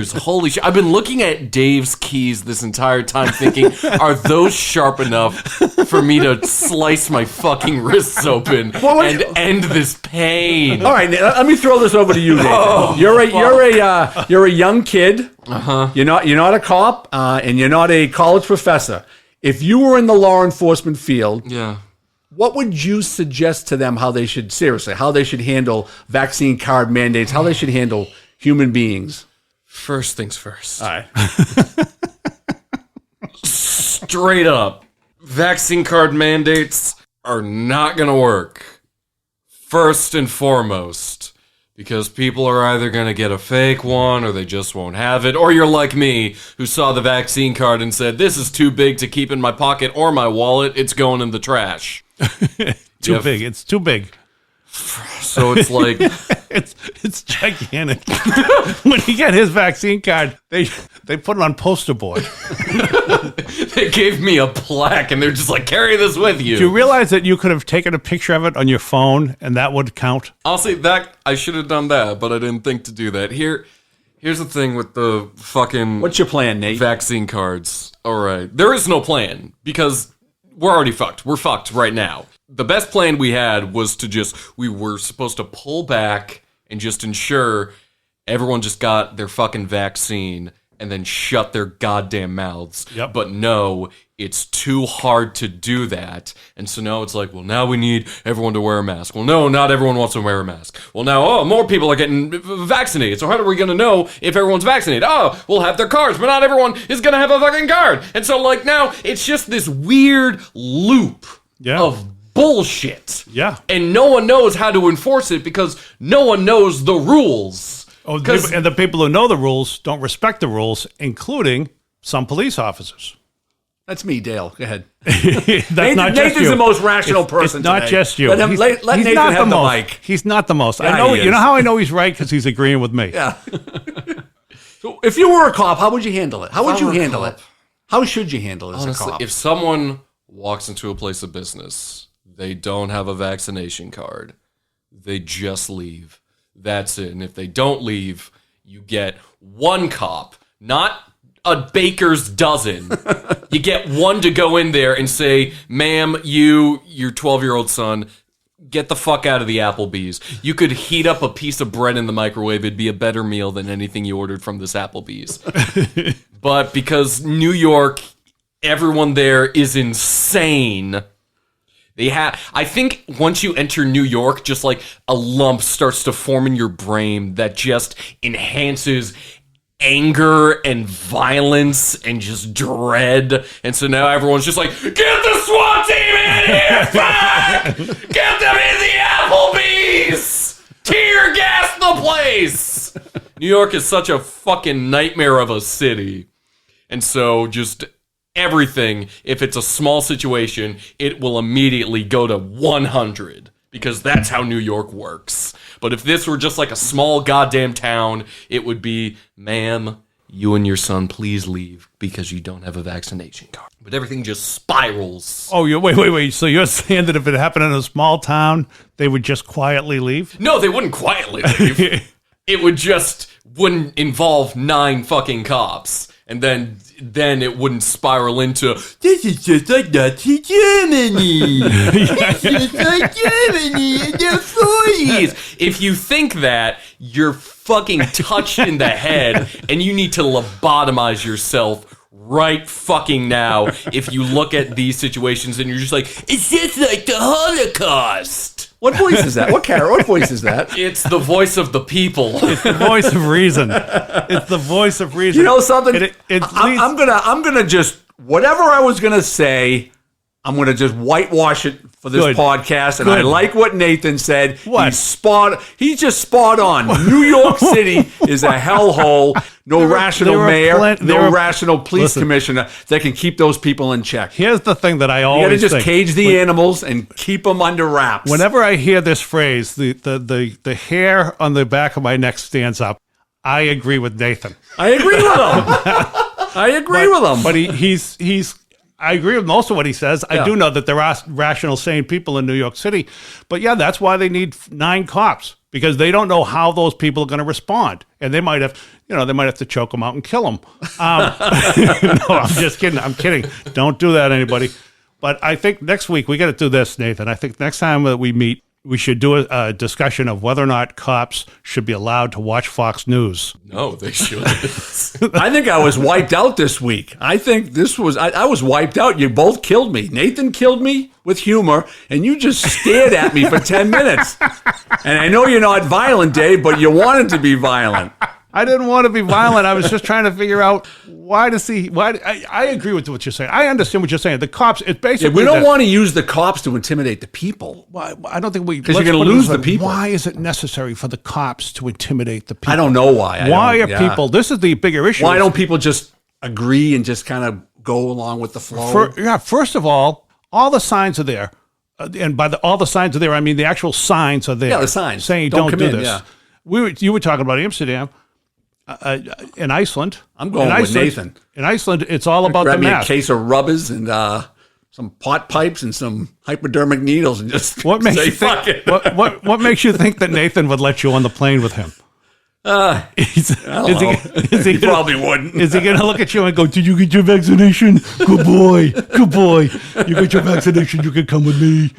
Holy shit. I've been looking at Dave's keys this entire time thinking, are those sharp enough for me to slice my fucking wrists open and end this pain? All right, let me throw this over to you, Nathan. You're a young kid. Uh-huh. You're not a cop, and you're not a college professor. If you were in the law enforcement field, what would you suggest to them how they should handle vaccine card mandates, how they should handle human beings? First things first. All right. Straight up, vaccine card mandates are not going to work. First and foremost, because people are either going to get a fake one or they just won't have it, or you're like me, who saw the vaccine card and said, this is too big to keep in my pocket or my wallet, it's going in the trash. Too big. It's too big. So it's like it's gigantic. When he got his vaccine card, they put it on poster board. They gave me a plaque and they're just like, carry this with you. Do you realize that you could have taken a picture of it on your phone and that would count? Honestly, that I should have done that, but I didn't think to do that. Here's the thing with the fucking what's your plan, Nate? Vaccine cards. All right. There is no plan because we're already fucked. We're fucked right now. The best plan we had was we were supposed to pull back and just ensure everyone just got their fucking vaccine and then shut their goddamn mouths. Yep. But no, it's too hard to do that. And so now it's like, well, now we need everyone to wear a mask. Well, no, not everyone wants to wear a mask. Well, now, more people are getting vaccinated. So how are we going to know if everyone's vaccinated? Oh, we'll have their cards, but not everyone is going to have a fucking card. And so, like, now it's just this weird loop of bullshit. Yeah. And no one knows how to enforce it because no one knows the rules. Oh, and the people who know the rules don't respect the rules, including some police officers. That's me, Dale. Go ahead. Nathan's the most rational person. It's not today. just you. Let Nathan have the mic. He's not the most. Yeah, I know. You know how I know he's right? Because he's agreeing with me. Yeah. So if you were a cop, how would you handle it? How would you handle it? How should you handle it as Honestly, a cop? if someone walks into a place of business, they don't have a vaccination card, they just leave. That's it. And if they don't leave, you get one cop, not a baker's dozen. You get one to go in there and say, ma'am, your 12-year-old son, get the fuck out of the Applebee's. You could heat up a piece of bread in the microwave. It'd be a better meal than anything you ordered from this Applebee's. But because New York, everyone there is insane. I think once you enter New York, just like a lump starts to form in your brain that just enhances anger and violence and just dread. And so now everyone's just like, get the SWAT team in here! Fuck! Get them in the Applebee's! Tear gas the place! New York is such a fucking nightmare of a city. And so just everything, if it's a small situation, it will immediately go to 100 because that's how New York works. But if this were just like a small goddamn town, it would be, ma'am, you and your son, please leave because you don't have a vaccination card. But everything just spirals. Oh, wait. So you're saying that if it happened in a small town, they would just quietly leave? No, they wouldn't quietly leave. It wouldn't involve 9 fucking cops. And then it wouldn't spiral into, this is just like Nazi Germany. This is like Germany in the 40s. If you think that, you're fucking touched in the head and you need to lobotomize yourself right fucking now if you look at these situations and you're just like, it's just like the Holocaust. What voice is that? What voice is that? It's the voice of the people. It's the voice of reason. It's the voice of reason. You know something? I'm gonna just whatever I was gonna say, I'm gonna just whitewash it for this podcast. And I like what Nathan said. What? He's just spot on. New York City is a hellhole. No rational mayor, no rational police commissioner that can keep those people in check. Here's the thing that I always think. You gotta just cage the animals and keep them under wraps. Whenever I hear this phrase, the hair on the back of my neck stands up. I agree with Nathan. I agree with him. But he's I agree with most of what he says. Yeah. I do know that there are rational, sane people in New York City. But yeah, that's why they need 9 cops. because they don't know how those people are going to respond, and they might have to choke them out and kill them. No, I'm just kidding. I'm kidding. Don't do that, anybody. But I think next week we got to do this, Nathan. I think next time that we meet, we should do a discussion of whether or not cops should be allowed to watch Fox News. No, they shouldn't. I think I was wiped out this week. I think I was wiped out. You both killed me. Nathan killed me with humor, and you just stared at me for 10 minutes. And I know you're not violent, Dave, but you wanted to be violent. I didn't want to be violent. I was just trying to figure out I agree with what you're saying. I understand what you're saying. The cops, it's basically... we don't want to use the cops to intimidate the people. I don't think we... Because you're going to lose the people. Why is it necessary for the cops to intimidate the people? I don't know why. Why are people... This is the bigger issue. Why don't people just agree and just kind of go along with the flow? First of all the signs are there. And by all the signs are there, I mean the actual signs are there. Yeah, the signs. Saying don't do this. Yeah. You were talking about Amsterdam. In Iceland, I'm going with Nathan. In Iceland, it's all about grab the mask. Grab me a case of rubbers and some pot pipes and some hypodermic needles and just what makes say, you think, fuck it. What makes you think that Nathan would let you on the plane with him? He probably wouldn't. Is he going to look at you and go, "Did you get your vaccination? Good boy. You got your vaccination. You can come with me."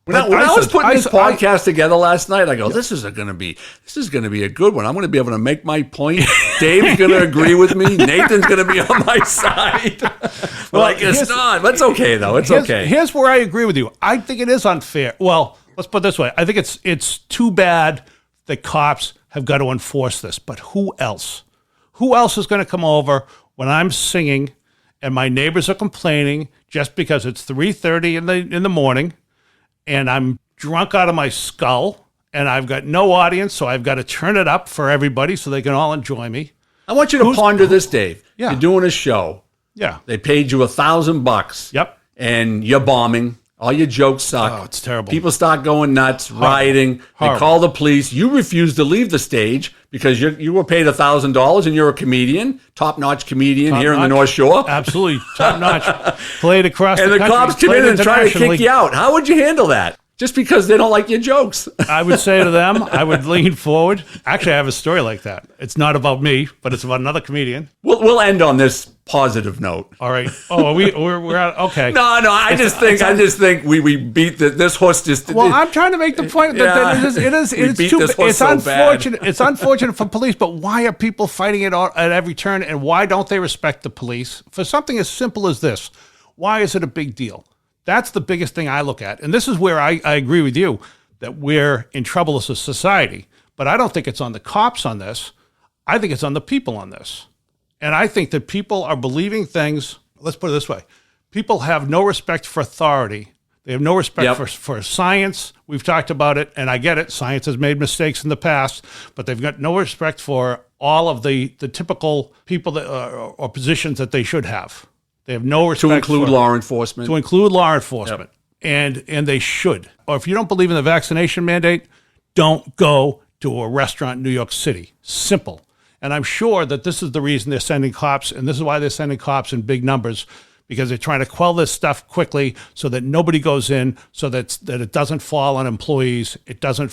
When I was putting this podcast together last night, I go, this is going to be a good one. I'm going to be able to make my point. Dave's going to agree with me. Nathan's going to be on my side. It's not. That's okay, though. It's okay. Here's where I agree with you. I think it is unfair. Well, let's put it this way. I think it's too bad that cops have got to enforce this. But who else? Who else is going to come over when I'm singing and my neighbors are complaining just because it's 3:30 in the morning? And I'm drunk out of my skull, and I've got no audience, so I've got to turn it up for everybody so they can all enjoy me. I want you to ponder this, Dave. Yeah. You're doing a show. Yeah. They paid you $1,000. Yep. And you're bombing. All your jokes suck. Oh, it's terrible. People start going nuts, rioting. They call the police. You refuse to leave the stage because you were paid $1,000 and you're a comedian, top-notch comedian here in the North Shore. Absolutely, top-notch. Played across the country. And the cops come in and try to kick you out. How would you handle that? Just because they don't like your jokes. I would say to them, I would lean forward. Actually, I have a story like that. It's not about me, but it's about another comedian. We'll end on this positive note. All right. Oh, we're out. Okay. No. I just think we beat this horse. Well, I'm trying to make the point that it's unfortunate. It's unfortunate for police, but why are people fighting it at every turn, and why don't they respect the police for something as simple as this? Why is it a big deal? That's the biggest thing I look at. And this is where I agree with you that we're in trouble as a society. But I don't think it's on the cops on this. I think it's on the people on this. And I think that people are believing things. Let's put it this way. People have no respect for authority. They have no respect for science. We've talked about it, and I get it. Science has made mistakes in the past, but they've got no respect for all of the typical people that, or positions that they should have. They have no respect to include law enforcement. And they should. Or if you don't believe in the vaccination mandate, don't go to a restaurant in New York City. Simple. And I'm sure that this is the reason they're sending cops, and this is why they're sending cops in big numbers, because they're trying to quell this stuff quickly so that nobody goes in, so that it doesn't fall on employees, it doesn't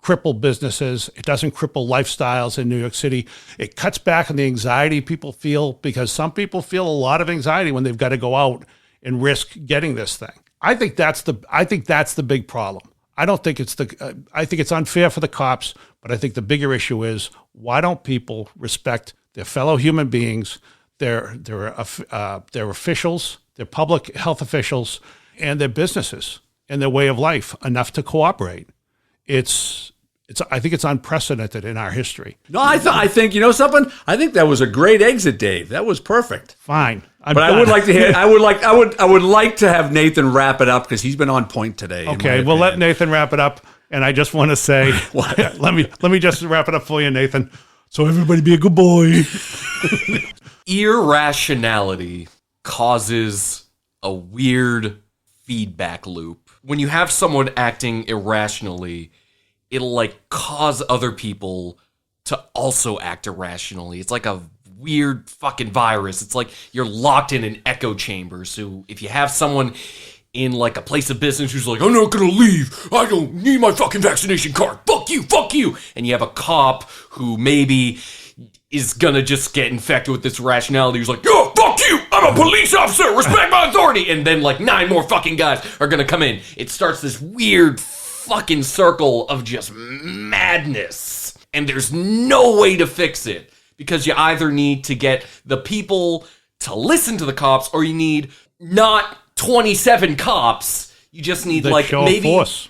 cripple businesses, it doesn't cripple lifestyles in New York City. It cuts back on the anxiety people feel, because some people feel a lot of anxiety when they've got to go out and risk getting this thing. I think that's the big problem. I think it's unfair for the cops, but I think the bigger issue is, why don't people respect their fellow human beings, their officials, their public health officials, and their businesses and their way of life enough to cooperate? I think it's unprecedented in our history. No, I think you know something. I think that was a great exit, Dave. That was perfect. Fine, but I would like to hear. I would like to have Nathan wrap it up because he's been on point today. Okay, we'll let Nathan wrap it up. And I just want to say, let me just wrap it up for you, Nathan. So everybody be a good boy. Irrationality causes a weird feedback loop. When you have someone acting irrationally, it'll cause other people to also act irrationally. It's like a weird fucking virus. It's like you're locked in an echo chamber. So if you have someone in like a place of business who's like, I'm not gonna leave. I don't need my fucking vaccination card. Fuck you, fuck you. And you have a cop who maybe is gonna just get infected with this rationality who's like, yo, fuck you, I'm a police officer, respect my authority. And then like 9 more fucking guys are gonna come in. It starts this weird fucking circle of just madness. And there's no way to fix it because you either need to get the people to listen to the cops or you need not 27 cops. You just need like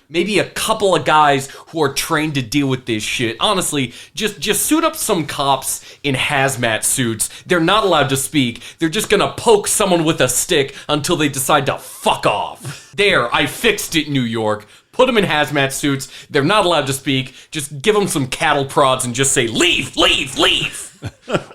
maybe a couple of guys who are trained to deal with this shit. Honestly, just suit up some cops in hazmat suits. They're not allowed to speak. They're just gonna poke someone with a stick until they decide to fuck off. There, I fixed it, New York. Put them in hazmat suits. They're not allowed to speak. Just give them some cattle prods and just say, leave, leave, leave.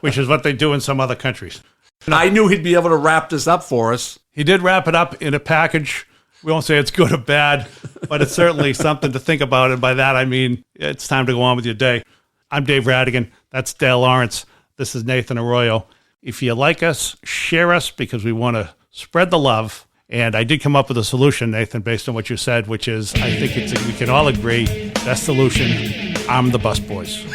Which is what they do in some other countries. And I knew he'd be able to wrap this up for us. He did wrap it up in a package. We won't say it's good or bad, but it's certainly something to think about. And by that, I mean, it's time to go on with your day. I'm Dave Rattigan. That's Dale Lawrence. This is Nathan Arroyo. If you like us, share us because we want to spread the love. And I did come up with a solution, Nathan, based on what you said, which is, I think we can all agree, best solution, arm the bus boys.